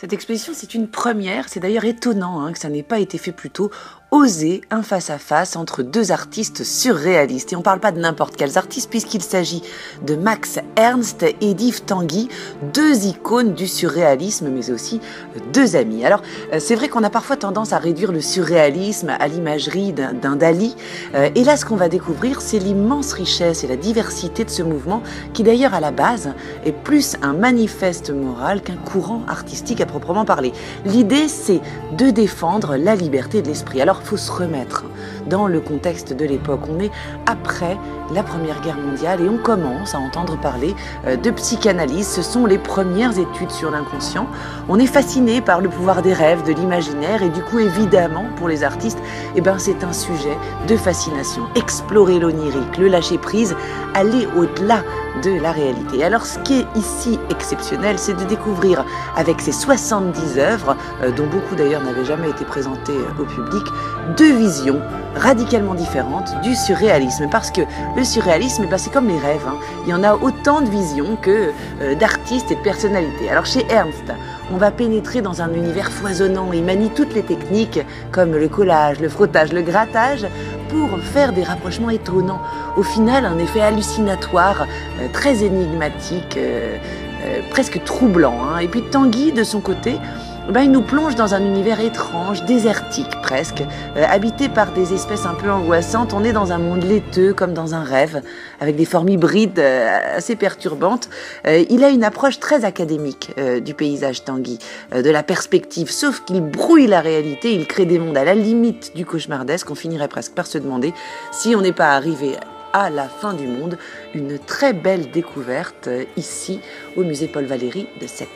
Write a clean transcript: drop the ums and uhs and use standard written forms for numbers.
Cette exposition, c'est une première. C'est d'ailleurs étonnant que ça n'ait pas été fait plus tôt. Oser un face-à-face entre deux artistes surréalistes. Et on ne parle pas de n'importe quels artistes puisqu'il s'agit de Max Ernst et d'Yves Tanguy, deux icônes du surréalisme mais aussi deux amis. Alors c'est vrai qu'on a parfois tendance à réduire le surréalisme à l'imagerie d'un Dali. Et là ce qu'on va découvrir c'est l'immense richesse et la diversité de ce mouvement qui d'ailleurs à la base est plus un manifeste moral qu'un courant artistique à proprement parler. L'idée c'est de défendre la liberté de l'esprit. Alors il faut se remettre dans le contexte de l'époque. On est après la Première Guerre mondiale et on commence à entendre parler de psychanalyse. Ce sont les premières études sur l'inconscient. On est fasciné par le pouvoir des rêves, de l'imaginaire et du coup évidemment pour les artistes, c'est un sujet de fascination. Explorer l'onirique, le lâcher prise, aller au-delà de la réalité. Alors ce qui est ici exceptionnel, c'est de découvrir avec ces 70 œuvres, dont beaucoup d'ailleurs n'avaient jamais été présentées au public, deux visions radicalement différentes du surréalisme. Parce que le surréalisme, c'est comme les rêves. Il y en a autant de visions que d'artistes et de personnalités. Alors chez Ernst, on va pénétrer dans un univers foisonnant. Il manie toutes les techniques comme le collage, le frottage, le grattage pour faire des rapprochements étonnants. Au final, un effet hallucinatoire, très énigmatique, presque troublant. Et puis Tanguy, de son côté, il nous plonge dans un univers étrange, désertique presque, habité par des espèces un peu angoissantes. On est dans un monde laiteux, comme dans un rêve, avec des formes hybrides assez perturbantes. Il a une approche très académique du paysage Tanguy, de la perspective, sauf qu'il brouille la réalité, il crée des mondes à la limite du cauchemardesque. On finirait presque par se demander si on n'est pas arrivé à la fin du monde. Une très belle découverte ici au musée Paul Valéry de Sète.